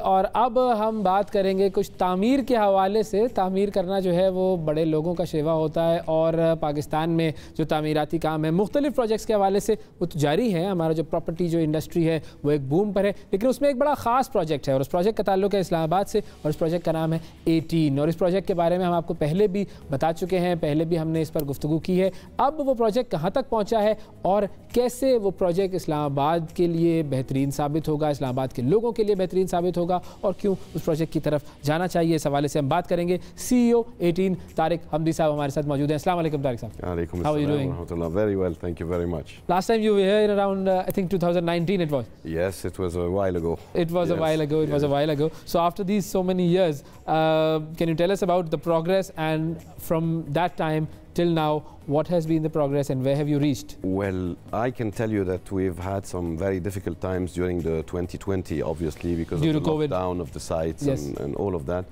और अब हम बात करेंगे कुछ तामीर के हवाले से। तामीर करना जो है वो बड़े लोगों का शेवा होता है और पाकिस्तान में जो तामीराती काम है मुख्तलिफ प्रोजेक्ट्स के हवाले से वो तो जारी है। हमारा जो प्रॉपर्टी जो इंडस्ट्री है वो एक बूम पर है, लेकिन उसमें एक बड़ा ख़ास प्रोजेक्ट है और उस प्रोजेक्ट का ताल्लुक है इस्लामाबाद से और इस प्रोजेक्ट का नाम है 18। और इस प्रोजेक्ट के बारे में हम आपको पहले भी बता चुके हैं, पहले भी हमने इस पर गुफ्तगू की है। अब वो प्रोजेक्ट कहाँ तक पहुँचा है और कैसे वो प्रोजेक्ट इस्लामाबाद के लिए बेहतरीन साबित होगा, इस्लामाबाद के लोगों के लिए बेहतरीन साबित होगा और क्यों उस प्रोजेक्ट की तरफ जाना चाहिए, इस हवाले से हम बात करेंगे। CEO 18 तारिक हमदी साहब हमारे साथ मौजूद हैं। अस्सलाम वालेकुम तारिक साहब। Alaikum How are you doing? assalam. Very well, thank you very much. Last time you were here in around I think 2019 it was. Yes, it was a while ago. It was a while ago. It was a while ago. So after these so many years, can you tell us about the progress, and from that time till now, what has been the progress and where have you reached? Well, I can tell you that we've had some very difficult times during the 2020, obviously, because Due of to the COVID. lockdown of the sites Yes. and all of that.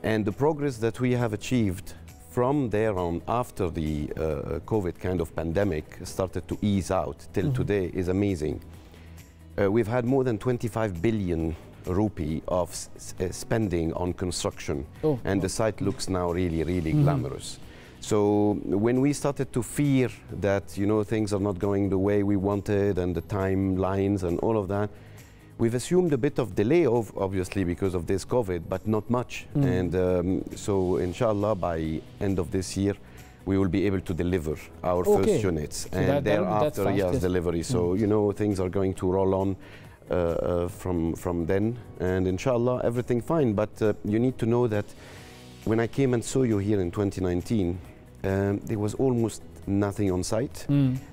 And the progress that we have achieved from there on, after the COVID kind of pandemic started to ease out till today, is amazing. We've had more than 25 billion rupee of spending on construction, and the site looks now really glamorous. So when we started to fear that, you know, things are not going the way we wanted and the timelines and all of that, we've assumed a bit of delay, obviously, because of this COVID, but not much. And so inshallah, by end of this year, we will be able to deliver our first units. So and thereafter, fast, yes, delivery. So, you know, things are going to roll on from then. And inshallah, everything fine. But you need to know that when I came and saw you here in 2019, there was almost nothing on site.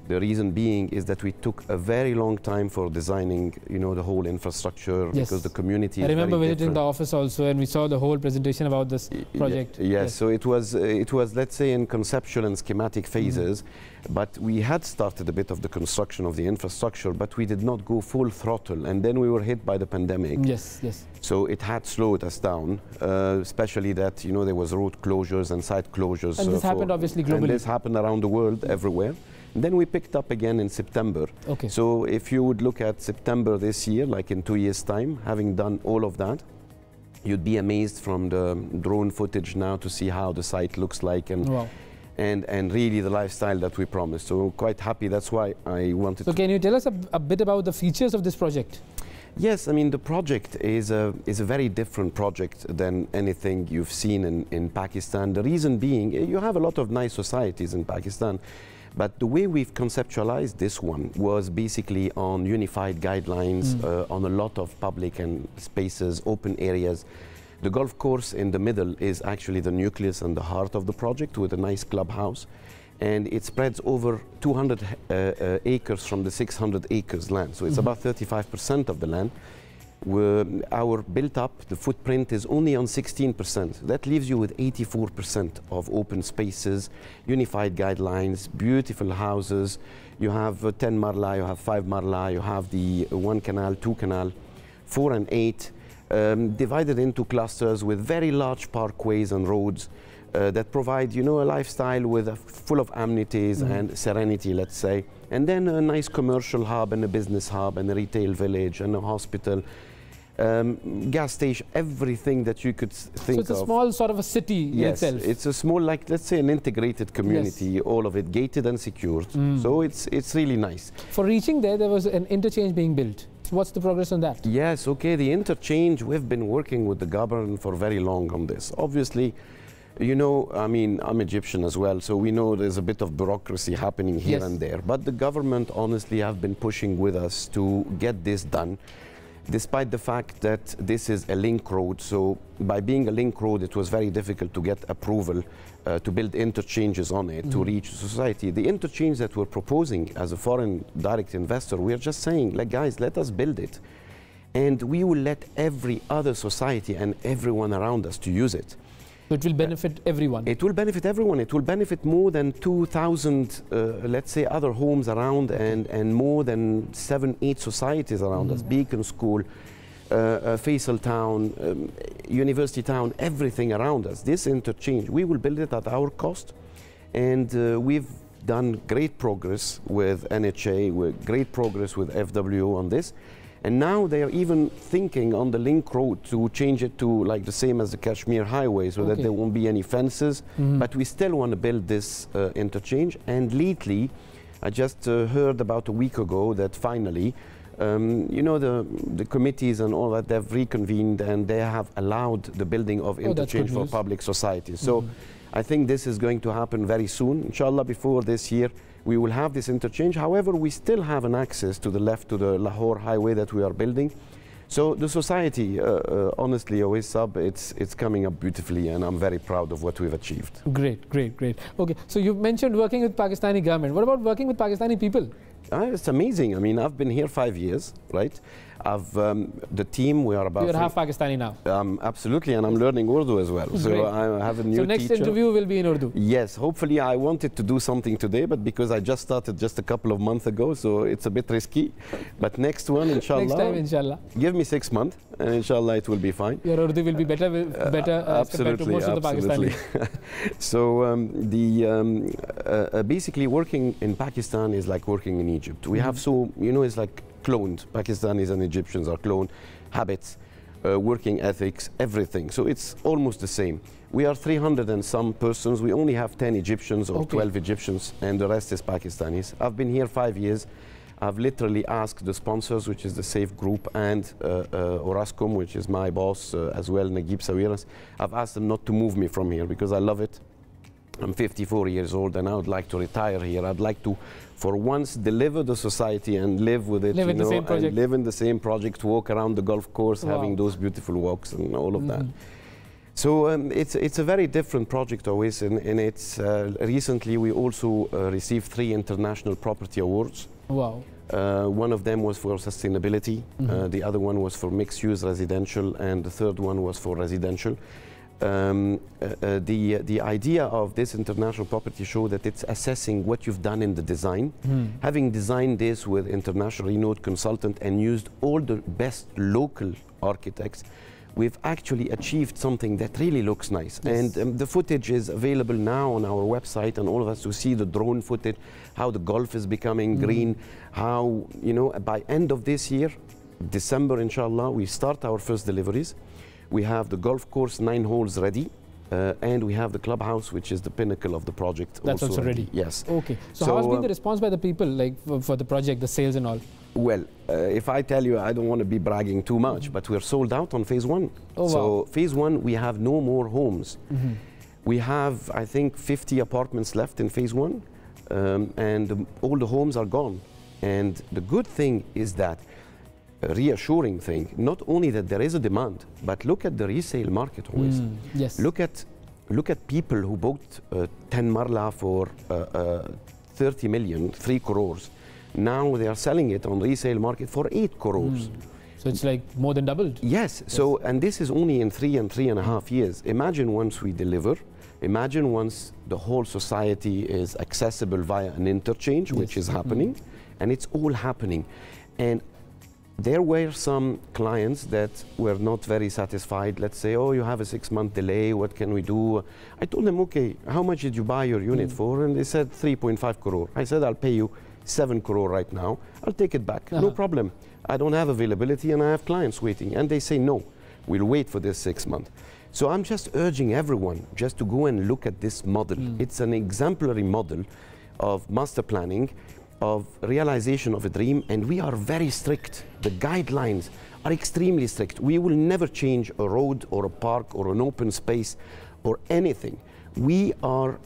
The reason being is that we took a very long time for designing, you know, the whole infrastructure, because the community is very I remember visiting different. the office also, and we saw the whole presentation about this project. Yes, so it was, let's say, in conceptual and schematic phases, but we had started a bit of the construction of the infrastructure, but we did not go full throttle, and then we were hit by the pandemic. Yes. So it had slowed us down, especially that, you know, there was road closures and site closures. And this happened obviously globally. And this happened around the world, everywhere. And then we picked up again in September. Okay. So if you would look at September this year, like in 2 years' time, having done all of that, you'd be amazed from the drone footage now to see how the site looks like and really the lifestyle that we promised. So quite happy. That's why I wanted to. So can you tell us a bit about the features of this project? Yes, I mean, the project is a very different project than anything you've seen in Pakistan. The reason being, you have a lot of nice societies in Pakistan, but the way we've conceptualized this one was basically on unified guidelines, on a lot of public and spaces, open areas. The golf course in the middle is actually the nucleus and the heart of the project, with a nice clubhouse. And it spreads over 200 acres from the 600 acres land. So it's about 35% of the land. Our built up, the footprint is only on 16%. That leaves you with 84% of open spaces, unified guidelines, beautiful houses. You have 10 marla, you have 5 marla, you have the 1 canal, 2 canal, 4 and 8, divided into clusters with very large parkways and roads. That provide, you know, a lifestyle with full of amenities and serenity, let's say. And then a nice commercial hub and a business hub and a retail village and a hospital, gas station, everything that you could think of. So it's a small sort of a city itself. Yes, it's a small, like, let's say, an integrated community, all of it gated and secured. So it's really nice. For reaching there was an interchange being built. So what's the progress on that? Yes, okay, the interchange, we've been working with the government for very long on this. Obviously, you know, I mean, I'm Egyptian as well, so we know there's a bit of bureaucracy happening here and there. But the government, honestly, have been pushing with us to get this done, despite the fact that this is a link road. So by being a link road, it was very difficult to get approval to build interchanges on it to reach society. The interchange that we're proposing as a foreign direct investor, we're just saying, like, guys, let us build it. And we will let every other society and everyone around us to use it. So it will benefit everyone. It will benefit everyone. It will benefit more than 2,000, let's say, other homes around, and more than 7-8 societies around us. Beacon School, Faisal Town, University Town, everything around us. This interchange, we will build it at our cost. And we've done great progress with NHA, great progress with FW on this. And now they are even thinking on the link road to change it to like the same as the Kashmir Highway, so that there won't be any fences. But we still want to build this interchange. And lately, I just heard about a week ago that finally, you know, the committees and all that, they've reconvened and they have allowed the building of interchange for public societies. So I think this is going to happen very soon. Inshallah, before this year, we will have this interchange. However, we still have an access to the left to the Lahore highway that we are building. So the society, honestly, Owais Sab, it's coming up beautifully, and I'm very proud of what we've achieved. Great, great, great. Okay, so you mentioned working with Pakistani government. What about working with Pakistani people? It's amazing. I mean, I've been here 5 years, right? The team, we are about... You're half Pakistani now. Absolutely, and I'm learning Urdu as well. So Great. I have a new So next teacher. interview will be in Urdu? Yes, hopefully. I wanted to do something today, but because I just started just a couple of months ago, so it's a bit risky. But next one, inshallah. Next time, inshallah. Give me 6 months, and inshallah it will be fine. Your Urdu will be better as compared to most of the Pakistanis. So basically working in Pakistan is like working in Egypt. We have so, you know, it's like cloned. Pakistanis and Egyptians are cloned. Habits, working ethics, everything. So it's almost the same. We are 300 and some persons. We only have 10 Egyptians or 12 Egyptians, and the rest is Pakistanis. I've been here 5 years. I've literally asked the sponsors, which is the SAFE Group, and Orascom, which is my boss as well, Naguib Sawiras. I've asked them not to move me from here because I love it. I'm 54 years old and I would like to retire here. I'd like to, for once, deliver the society and live with it. Live in the same project. And live in the same project, walk around the golf course, having those beautiful walks and all of that. So it's a very different project always, and it's recently we also received 3 international property awards. Wow. One of them was for sustainability, the other one was for mixed-use residential, and the third one was for residential. The idea of this international property show that it's assessing what you've done in the design. Having designed this with international renowned consultant and used all the best local architects, we've actually achieved something that really looks nice. Yes. And the footage is available now on our website, and all of us to see the drone footage, how the Gulf is becoming green, how, you know, by end of this year, December, inshallah, we start our first deliveries. We have the golf course 9 holes ready, and we have the clubhouse, which is the pinnacle of the project. That's also ready. Yes. Okay. So how has been the response by the people, like for the project, the sales and all? Well, if I tell you, I don't want to be bragging too much, but we're sold out on phase 1. Oh, so wow. phase 1, we have no more homes. We have, I think, 50 apartments left in phase 1, and all the homes are gone. And the good thing is that, a reassuring thing, not only that there is a demand, but look at the resale market always. Yes. Look at people who bought 10 Marla for 30 million, 3 crores. Now they are selling it on resale market for 8 crores. So it's like more than doubled. Yes. So, and this is only in 3 and 3.5 years. Imagine once we deliver, imagine once the whole society is accessible via an interchange, which is happening, and it's all happening. And there were some clients that were not very satisfied. Let's say, oh, you have a 6-month delay, what can we do? I told them, okay, how much did you buy your unit for? And they said 3.5 crore. I said, I'll pay you 7 crore right now. I'll take it back, no problem. I don't have availability and I have clients waiting. And they say, no, we'll wait for this 6 months. So I'm just urging everyone just to go and look at this model. It's an exemplary model of master planning, of realization of a dream, and we are very strict. The guidelines are extremely strict. We will never change a road or a park or an open space or anything. We are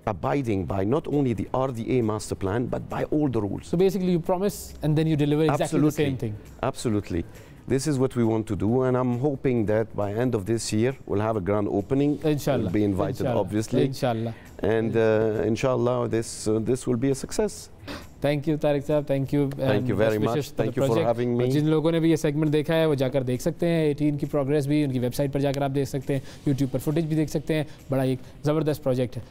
abiding by not only the RDA master plan, but by all the rules. So basically you promise and then you deliver exactly the same thing. Absolutely. This is what we want to do, and I'm hoping that by end of this year we'll have a grand opening. Inshallah. We'll be invited, obviously. Inshallah. And inshallah, this will be a success. Thank you, Tariq Sahab. Thank you. Thank you very much. Thank you for having me. जिन लोगों ने भी ये segment देखा है वो जाकर देख सकते हैं 18 की प्रोग्रेस भी उनकी वेबसाइट पर जाकर आप देख सकते हैं, यूट्यूब पर फुटेज भी देख सकते हैं। बड़ा एक ज़बरदस्त प्रोजेक्ट है।